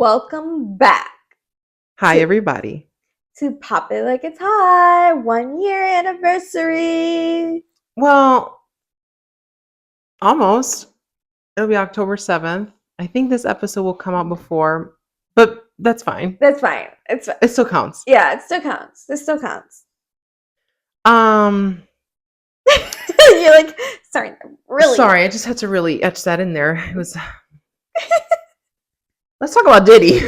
welcome back Hi, to, everybody. to Pop It Like It's Hot 1 year anniversary. Well, almost. It'll be October 7th. I think this episode will come out before, but that's fine. That's fine. It's fine. It still counts. Yeah, it still counts. This still counts. Um, You're like, sorry, really? Sorry, I just had to really etch that in there. It was. Let's talk about Diddy.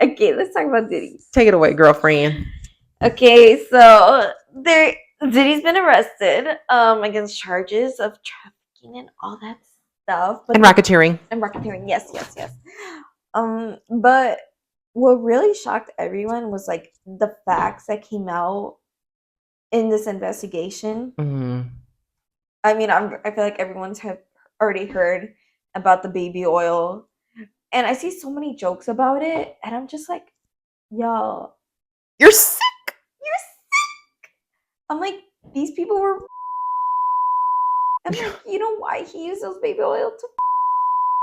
Okay, let's talk about Diddy. Take it away, girlfriend. Okay, so Diddy's been arrested against charges of trafficking and all that stuff. And racketeering. Yes. But what really shocked everyone was like the facts that came out in this investigation. Mm-hmm. I mean, I feel like everyone's have already heard about the baby oil, and I see so many jokes about it, and I'm just like, y'all, You're sick. you're sick. I'm like, these people were. I'm like, you know why he used those baby oil to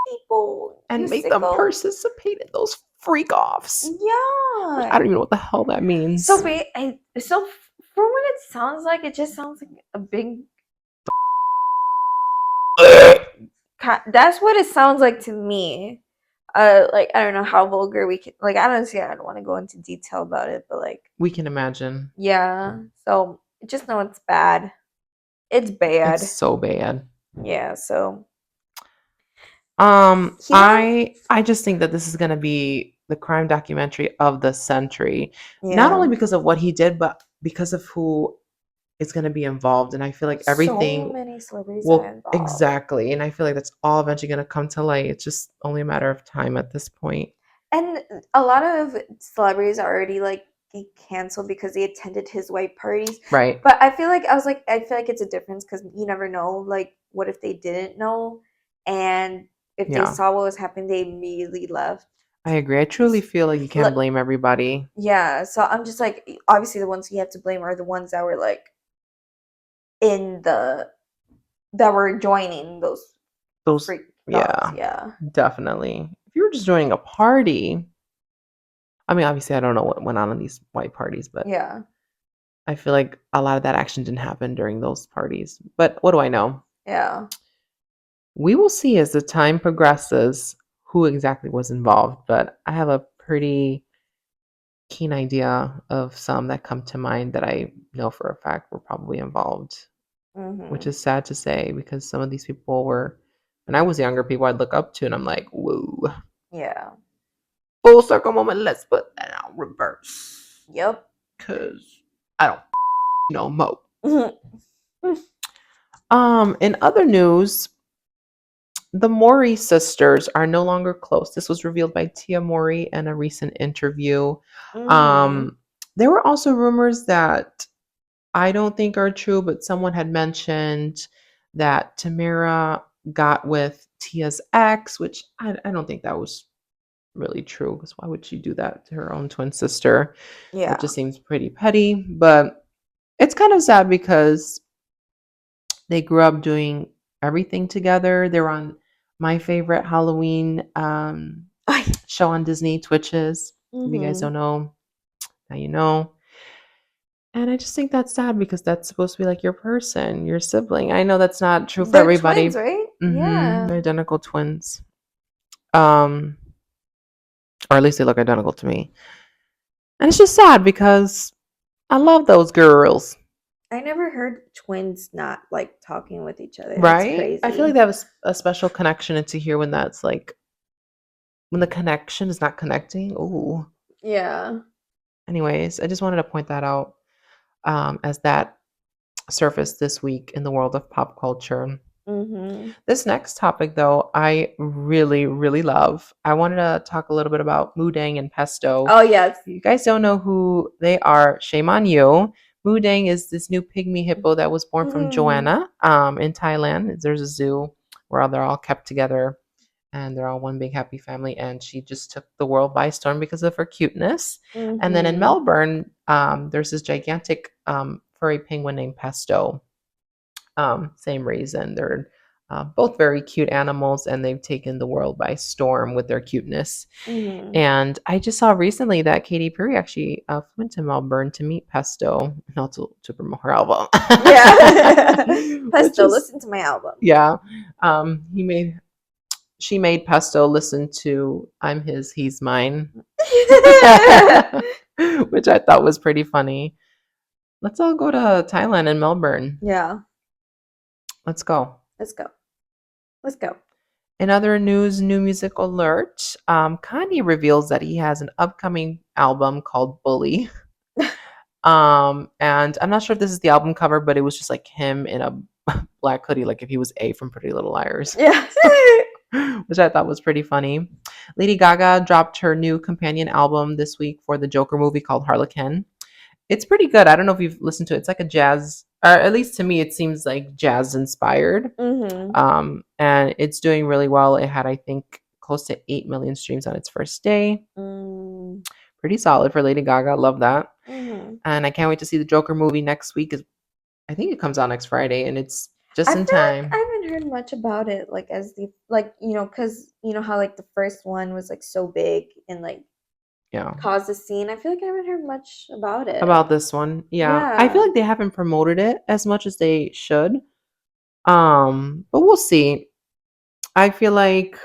people And make them participate in those freak offs. Yeah. I don't even know what the hell that means. So from what it sounds like, it just sounds like a big. That's what it sounds like to me. Like I don't know how vulgar we can. Like I don't want to go into detail about it, but like we can imagine. Yeah. So just know it's bad. It's bad. It's so bad. Yeah. So. I just think that this is gonna be the crime documentary of the century. Yeah. Not only because of what he did, but because of who is gonna be involved. And I feel like everything so many celebrities are involved. Exactly. And I feel like that's all eventually gonna come to light. It's just only a matter of time at this point. And a lot of celebrities are already like canceled because they attended his white parties. Right. But I feel like it's a difference because you never know. Like, what if they didn't know? And if they saw what was happening, they immediately left. I agree. I truly feel like you can't blame everybody. Yeah. So I'm just like, obviously the ones you have to blame are the ones that were like that were joining those freak dogs. Yeah. Definitely. If you were just joining a party, I mean, obviously I don't know what went on in these white parties, but yeah, I feel like a lot of that action didn't happen during those parties. But what do I know? Yeah. We will see as the time progresses who exactly was involved, but I have a pretty keen idea of some that come to mind that I know for a fact were probably involved, which is sad to say because some of these people were, when I was younger, people I'd look up to and I'm like, whoa. Yeah. Full circle moment, let's put that on reverse. Yep. Because I don't know mo. In other news, the Mowry sisters are no longer close. This was revealed by Tia Mowry in a recent interview. There were also rumors that I don't think are true, but someone had mentioned that Tamara got with Tia's ex, which I don't think that was really true, because why would she do that to her own twin sister? Yeah. It just seems pretty petty, but it's kind of sad because they grew up doing everything together. They're on my favorite Halloween show on Disney, Twitches. If you guys don't know, now you know. And I just think that's sad because that's supposed to be like your person, your sibling. I know that's not true for everybody. Twins, right? Yeah. They're identical twins. Or at least they look identical to me. And it's just sad because I love those girls. I never heard twins not like talking with each other. Right? That's crazy. I feel like that was a special connection, and to hear when that's like, when the connection is not connecting. Ooh. Yeah. Anyways, I just wanted to point that out as that surfaced this week in the world of pop culture. This next topic, though, I really, really love. I wanted to talk a little bit about deng and pesto. Oh, yes. If you guys don't know who they are, shame on you. deng is this new pygmy hippo that was born from Joanna in Thailand. There's a zoo where they're all kept together and they're all one big happy family. And she just took the world by storm because of her cuteness. And then in Melbourne, there's this gigantic furry penguin named Pesto. Same reason. They're both very cute animals, and they've taken the world by storm with their cuteness. Mm-hmm. And I just saw recently that Katy Perry actually went to Melbourne to meet Pesto, not to promote her album, Yeah. which Pesto, is listen to my album. yeah. He made she made Pesto listen to "I'm His, He's Mine," which I thought was pretty funny. Let's all go to Thailand and Melbourne. Yeah. Let's go. Let's go. Let's go. In other news, new music alert. Kanye reveals that he has an upcoming album called Bully. And I'm not sure if this is the album cover, but it was just like him in a black hoodie, like if he was A from Pretty Little Liars, Yeah. which I thought was pretty funny. Lady Gaga dropped her new companion album this week for the Joker movie called Harlequin. It's pretty good. I don't know if you've listened to it. It's like a jazz, or at least to me, it seems like jazz inspired. Mm-hmm. And it's doing really well. It had, I think, close to 8 million streams on its first day. Mm-hmm. Pretty solid for Lady Gaga. Love that. Mm-hmm. And I can't wait to see the Joker movie next week. I think it comes out next Friday, and it's I just feel in like I time. haven't heard much about it, like as the like because you know how like the first one was like so big and like Yeah. caused a scene. I feel like I haven't heard much about it. About this one. Yeah. I feel Yeah. like they haven't promoted it as much as they should. But we'll see. I feel like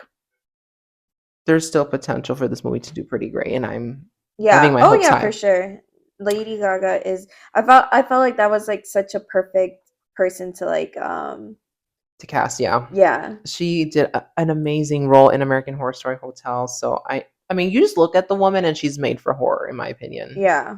there's still potential for this movie to do pretty great, and I'm having Yeah. my Oh hopes yeah, for high sure. Lady Gaga is I felt like that was like such a perfect person to like to cast. Yeah. yeah. She did an amazing role in American Horror Story Hotel. So I mean, you just look at the woman and she's made for horror, in my opinion. Yeah.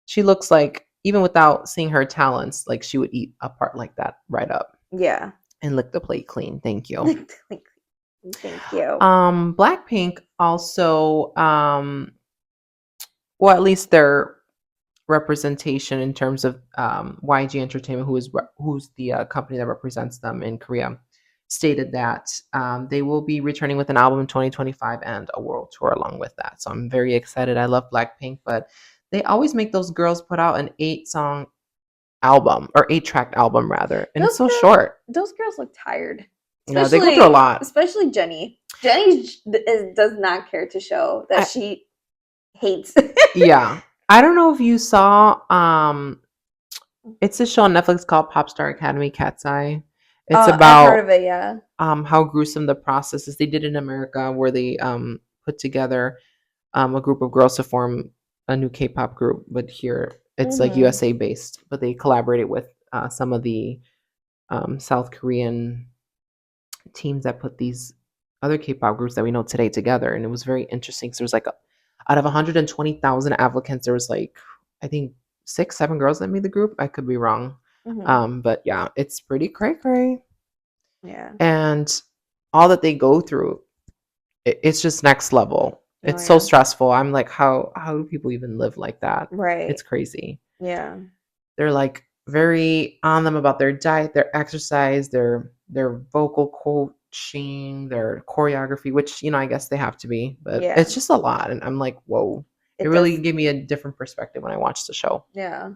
She looks like, even without seeing her talents, like she would eat a part like that right up Yeah. and lick the plate clean. Thank you. Thank you. Blackpink also, well, at least their representation in terms of YG Entertainment, who's the company that represents them in Korea, stated that they will be returning with an album in 2025 and a world tour along with that. So I'm very excited. I love Blackpink, but they always make those girls put out an 8-song album, or 8-track album rather, and it's so short. Those girls look tired. Yeah, they go through a lot. Especially Jenny. Jenny does not care to show that she hates. Yeah. I don't know if you saw it's a show on Netflix called Pop Star Academy Cat's Eye. It's I've heard about of it, yeah. how gruesome the process is. They did it in America, where they put together a group of girls to form a new K-pop group, but here it's like Mm-hmm. USA based, but they collaborated with some of the South Korean teams that put these other K-pop groups that we know today together, and it was very interesting. So there was like out of 120,000 applicants, there was like, I think 6, 7 girls that made the group. I could be wrong, Mm-hmm. but yeah, it's pretty cray cray, Yeah. and all that they go through, it's just next level. Oh It's so yeah. stressful. I'm like, how do people even live like that? Right. It's crazy. Yeah. They're like very on them about their diet, their exercise, their vocal coaching, their choreography, which, I guess they have to be, but Yeah. it's just a lot. And I'm like, whoa. It It really does. gave me a different perspective when I watched the show. Yeah.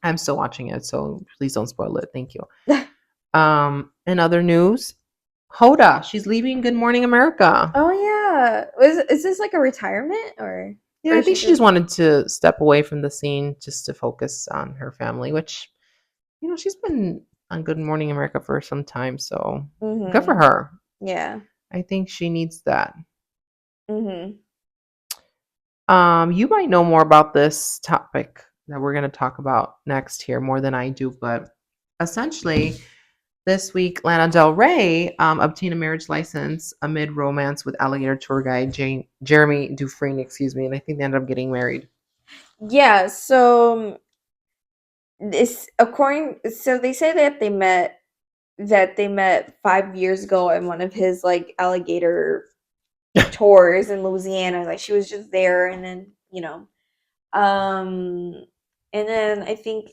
I'm still watching it, so please don't spoil it. Thank you. In other news, Hoda, she's leaving Good Morning America. Oh yeah. Is this like a retirement Yeah, or I is she think she just just wanted to step away from the scene just to focus on her family, which, she's been on Good Morning America for some time, so good for mm-hmm. her. Yeah. I think she needs that. Mm-hmm. You might know more about this topic that we're going to talk about next here more than I do, but essentially, this week, Lana Del Rey obtained a marriage license amid romance with alligator tour guide Jeremy Dufresne, and I think they ended up getting married. Yeah, so this according so they say that they met 5 years ago in one of his like alligator tours in Louisiana. Like she was just there and then, um and then I think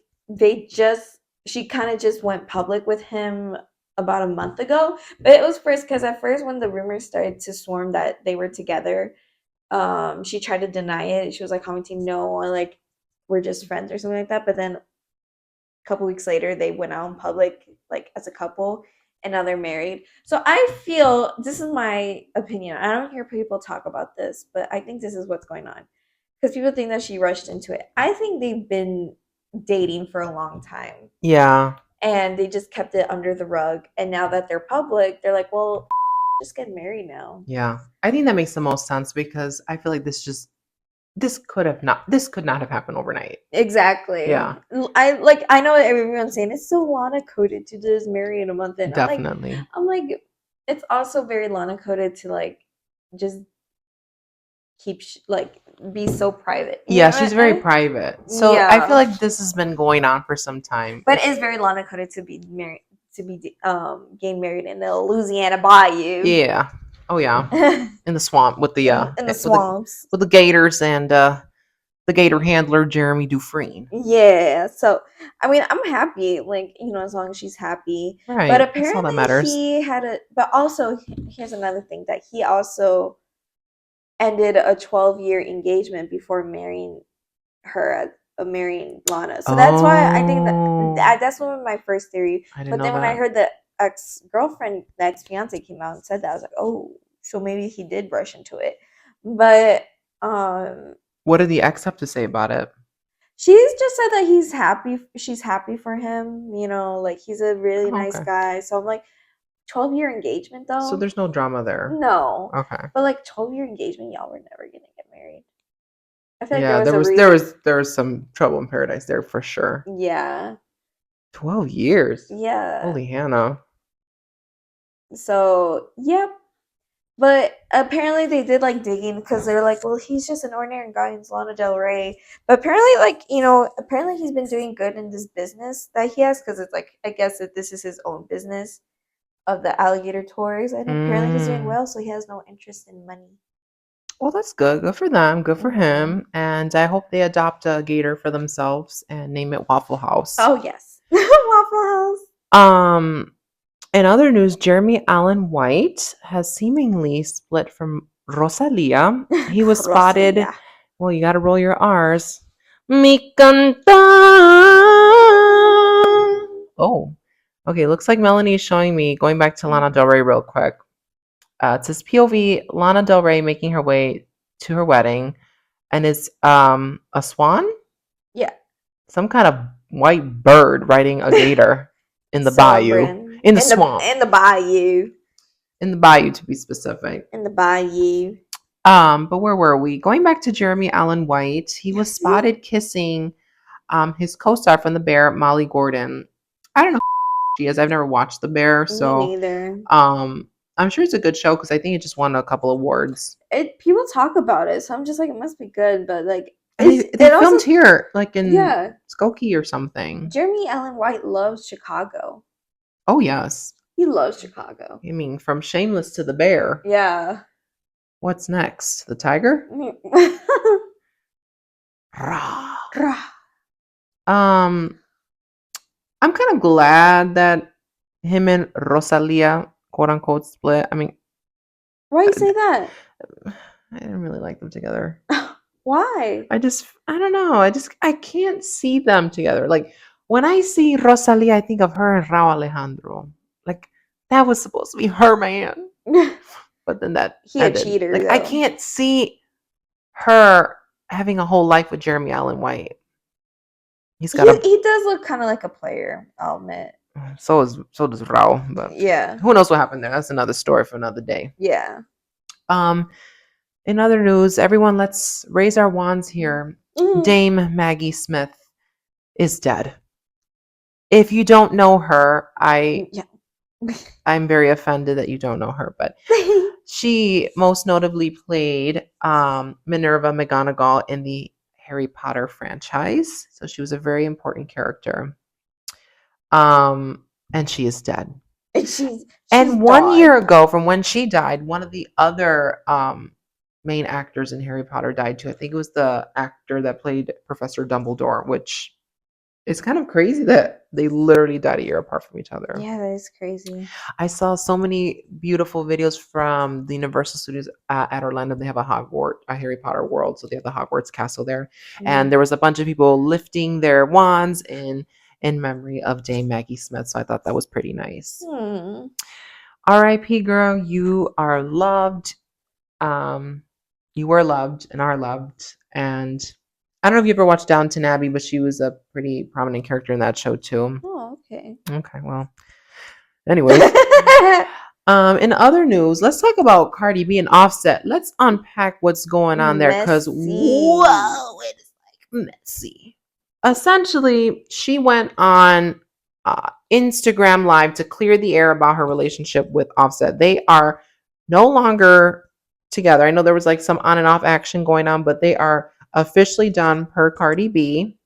she kind of just went public with him about a month ago. But it was first because at first when the rumors started to swarm that they were together, she tried to deny it. She was like commenting, no, or like we're just friends or something like that. But then a couple weeks later they went out in public like as a couple, and now they're married. So I feel this is my opinion. I don't hear people talk about this, but I think this is what's going on because people think that she rushed into it. I think they've been dating for a long time Yeah. and they just kept it under the rug. And now that they're public, they're like, well, just get married now. Yeah. I think that makes the most sense because I feel like this could not have happened overnight. Exactly. Yeah. I know everyone's saying it's so Lana coded to just marry in a month in. Definitely. I'm like, it's also very Lana coded to like just keep like be so private. You Yeah, know she's what? very private. So I feel Yeah. like this has been going on for some time. But it's very Lana coded to be married to be getting married in the Louisiana bayou. Yeah. Oh yeah. In the swamp with the In the swamps. with the gators and the gator handler Jeremy Dufresne. Yeah. So I mean I'm happy, like, as long as she's happy. But Right. That's all that apparently matters. he had but also here's another thing that he also ended a 12-year engagement before marrying her, marrying Lana. So that's why I think Oh, that's one of my first theory. I didn't But know then when I that. heard the ex-girlfriend, the ex-fiance came out and said that, I was like, oh, so maybe he did rush into it. But What did the ex have to say about it? she's just said that she's happy for him, like he's a really Oh, nice okay. guy. So I'm like, 12-year engagement So though? there's no drama there. No. Okay. But like 12-year engagement, y'all were never gonna get married. I feel like there Yeah, was there a was there reason. was there was some trouble in paradise there for sure. Yeah. 12 years. Yeah. Holy Hannah. So, yep. But apparently they did like digging because they're like, well, he's just an ordinary guy in Lana Del Rey. But apparently, like, apparently he's been doing good in this business that he has because it's like, I guess that this is his own business of the alligator tours. And apparently he's doing Mm. well, so he has no interest in money. Well, that's good. Good for them. Good for Hmm. him. And I hope they adopt a gator for themselves and name it Waffle House. Oh, yes. Waffle House. Um, in other news, Jeremy Allen White has seemingly split from Rosalia. He was spotted. Rosalía. Well, you got to roll your R's. Mi canta. Oh, okay. Looks like Melanie is showing me going back to Lana Del Rey real quick. It says POV Lana Del Rey making her way to her wedding, and it's a swan, Yeah. some kind of white bird riding a gator in the bayou, Celebrating in the swamp, in the bayou. in the bayou to be specific. In the bayou. But where were we? Going back to Jeremy Allen White, he was Yes. spotted kissing his co-star from The Bear, Molly Gordon. I don't know who she is. I've never watched The Bear, Me so neither. I'm sure it's a good show because I think it just won a couple awards. People talk about it, so I'm just like, it must be good, but like, And they it also, filmed here, like in yeah. Skokie or something. Jeremy Allen White loves Chicago. Oh yes. He loves Chicago. I mean, from Shameless to The Bear. Yeah. What's next? The tiger? Um, I'm kind of glad that him and Rosalia, quote unquote, split. I mean, Why you say that? I didn't really like them together. Why? I don't know. I can't see them together. Like when I see Rosalia, I think of her and Rao Alejandro. Like that was supposed to be her man, but then that He a ended. cheater, Like I though. can't see her having a whole life with Jeremy Allen White. He's got a He does look kind of like a player, I'll admit. so does Rao, but Yeah. who knows what happened there? That's another story for another day. Yeah. In other news, everyone, let's raise our wands here. Dame Maggie Smith is dead. If you don't know her, I'm very offended that you don't know her, but she most notably played Minerva McGonagall in the Harry Potter franchise. So she was a very important character. And she is dead. And 1 year ago from when she died, one of the other main actors in Harry Potter died too. I think it was the actor that played Professor Dumbledore, which is kind of crazy that they literally died a year apart from each other. Yeah, that is crazy. I saw so many beautiful videos from the Universal Studios at Orlando. They have a Harry Potter world, so they have the Hogwarts castle there, and there was a bunch of people lifting their wands and in memory of Dame Maggie Smith. So I thought that was pretty nice. Hmm. R.I.P. girl, you are loved. You were loved and are loved. And I don't know if you ever watched Downton Abbey, but she was a pretty prominent character in that show too. Oh, okay. Okay, well, anyways. In other news, let's talk about Cardi B and Offset. Let's unpack what's going on there because Messy. whoa, it is like messy. Essentially, she went on Instagram Live to clear the air about her relationship with Offset. They are no longer together. I know there was like some on and off action going on, but they are officially done per Cardi B.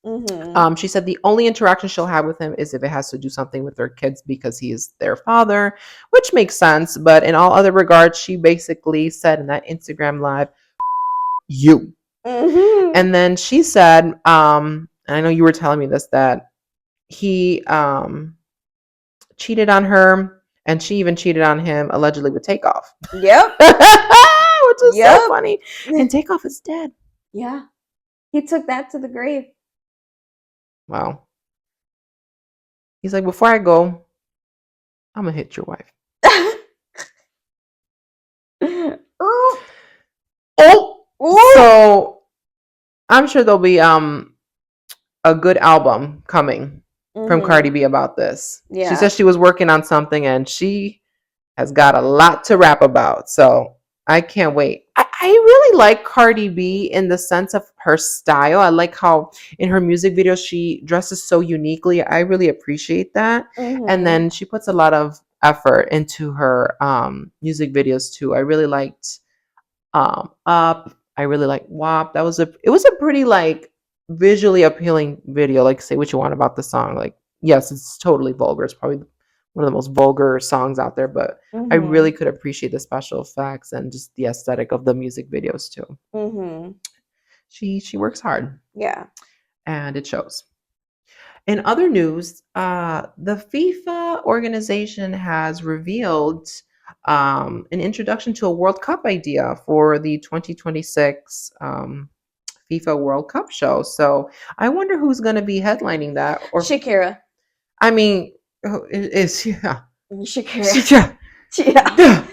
Mm-hmm. She said the only interaction she'll have with him is if it has to do something with their kids because he is their father, which makes sense. But in all other regards, she basically said in that Instagram live, you. Mm-hmm. And then she said, and I know you were telling me this, that he cheated on her and she even cheated on him allegedly with Takeoff. Yep. Which is so Yep. funny. And Takeoff is dead. Yeah. He took that to the grave. Wow. He's like, before I go, I'm gonna hit your wife. Oh, so I'm sure there'll be a good album coming from Cardi B about this. Yeah. She says she was working on something and she has got a lot to rap about. So I can't wait. I really like Cardi B in the sense of her style. I like how in her music videos she dresses so uniquely. I really appreciate that. And then she puts a lot of effort into her music videos too. I really liked Up. I really like WAP. It was a pretty like visually appealing video. Like say what you want about the song. Like yes, it's totally vulgar. It's probably one of the most vulgar songs out there, but I really could appreciate the special effects and just the aesthetic of the music videos too. She works hard. Yeah. And it shows. In other news, the FIFA organization has revealed an introduction to a World Cup idea for the 2026 FIFA World Cup show. So I wonder who's going to be headlining that. Or Shakira. I mean, it's yeah. Shakira. Yeah. Duh,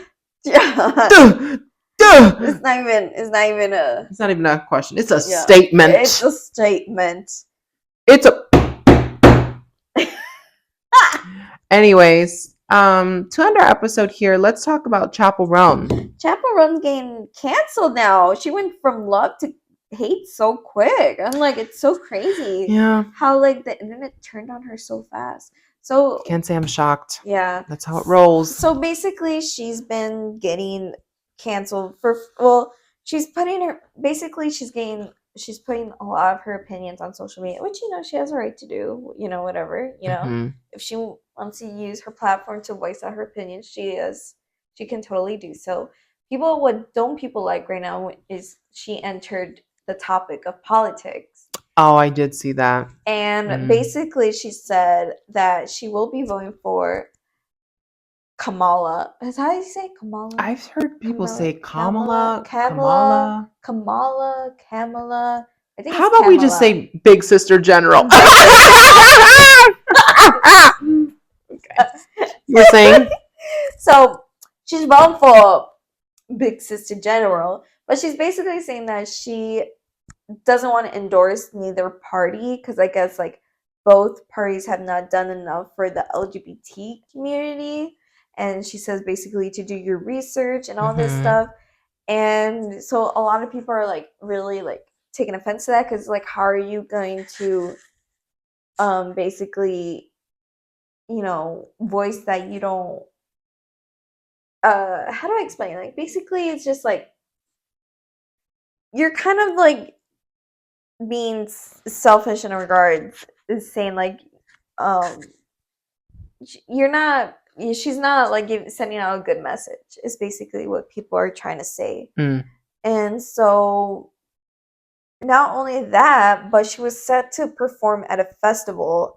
Yeah. duh, duh. It's not even a It's not even a question. It's a statement. It's a statement. It's a Anyways, to end our episode here, let's talk about Chappell Roan. Chappell Roan's getting canceled now. She went from love to hate so quick. I'm like, it's so crazy. Yeah. How like the internet turned on her so fast. So Can't say I'm shocked. Yeah. That's how it rolls. So basically she's been getting canceled for she's putting a lot of her opinions on social media, which she has a right to do, whatever, if she wants to use her platform to voice out her opinions, she can totally do so. What don't people like right now is she entered the topic of politics. Oh, I did see that. And basically she said that she will be voting for Kamala. Is that how you say Kamala? I've heard people say Kamala. Kamala. I think How it's about we just Kamala. say Big Sister General? Okay. You were saying? So she's voting for Big Sister General, but she's basically saying that she doesn't want to endorse neither party because I guess like both parties have not done enough for the LGBT community. And she says basically to do your research and all this stuff. And so a lot of people are like really like taking offense to that because like how are you going to basically voice that you don't how do I explain? Like basically it's just like you're kind of like being selfish in regards is saying like she's not like sending out a good message is basically what people are trying to say. And so not only that, but she was set to perform at a festival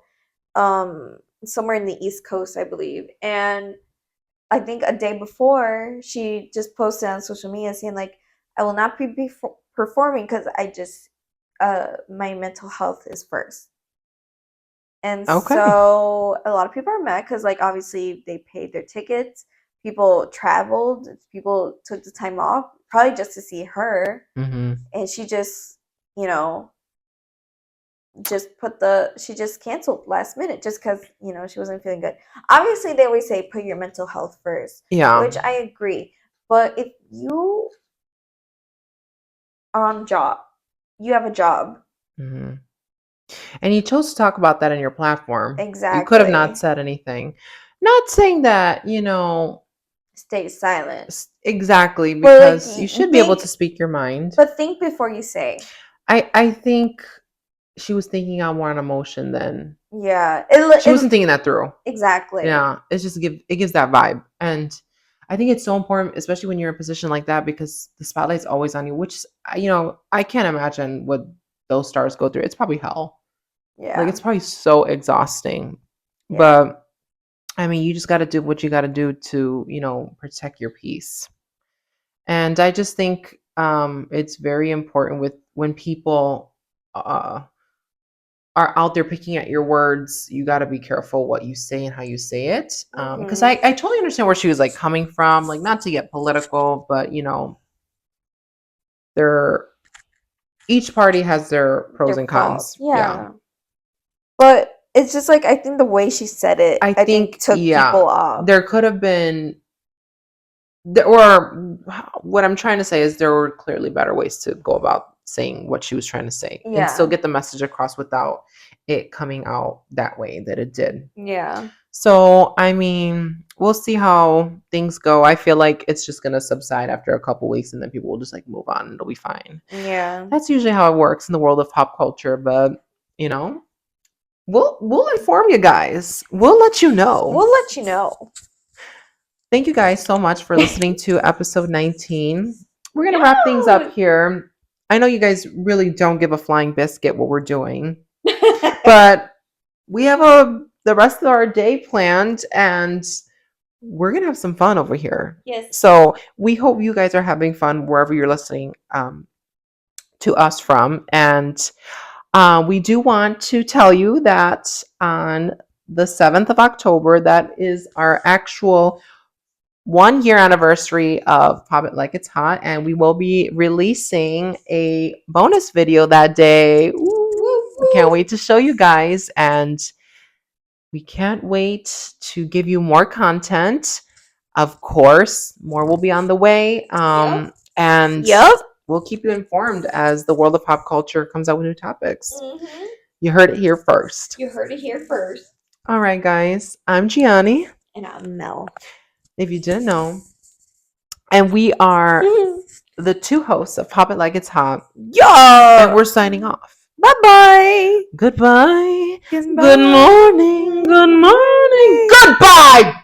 somewhere in the East Coast, I believe. And I think a day before she just posted on social media saying like I will not be performing because I just my mental health is first. And Okay. so a lot of people are mad because, like, obviously they paid their tickets. People traveled. People took the time off, probably just to see her. Mm-hmm. And she just, you know, she just canceled last minute just because, she wasn't feeling good. Obviously, they always say put your mental health first, Yeah. which I agree. But if you are on job, you have a job. Mm-hmm. And you chose to talk about that in your platform. You could have not Exactly. said anything. Not saying that, Stay silent. exactly, But like because you should be able to speak your mind. but think before you say. I think she was thinking out more on emotion than Yeah. she wasn't thinking that through. Exactly. Yeah, it's just it gives that vibe. And I think it's so important, especially when you're in a position like that, because the spotlight's always on you, which, I can't imagine what those stars go through. It's probably hell. Like, Yeah. it's probably so exhausting. Yeah. But I mean, you just got to do what you got to do to, protect your peace. And I just think it's very important with when people uh, are out there picking at your words. You got to be careful what you say and how you say it. Because Mhm. I totally understand where she was like coming from, like, not to get political, but there each party has their pros Their and fault. cons. Yeah. Yeah. But it's just like I think the way she said it, I I think think, took yeah, people off. there could have been, or what I'm trying to say is there were clearly better ways to go about saying what she was trying to say and still Yeah. get the message across without it coming out that way that it did. Yeah. So, I mean, we'll see how things go. I feel like it's just going to subside after a couple weeks and then people will just like move on and it'll be fine. Yeah. That's usually how it works in the world of pop culture, but you know, we'll inform you guys. We'll let you know. We'll let you know. Thank you guys so much for listening to episode 19. We're going to wrap things up No. here. I know you guys really don't give a flying biscuit what we're doing, but we have the rest of our day planned and we're going to have some fun over here. Yes. So we hope you guys are having fun wherever you're listening to us from. And we do want to tell you that on the 7th of October, that is our actual 1 year anniversary of Pop It Like It's Hot, and we will be releasing a bonus video that day. Ooh, we can't wait to show you guys, and we can't wait to give you more content. Of course, more will be on the way. Yep. And Yep. we'll keep you informed as the world of pop culture comes out with new topics. Mm-hmm. You heard it here first. You heard it here first. All right, guys. I'm Gianni. And I'm Mel. If you didn't know. And we are the two hosts of Pop It Like It's Hot. Yeah. And we're signing off. Bye-bye. Goodbye. Goodbye. Good morning. Good morning. Goodbye.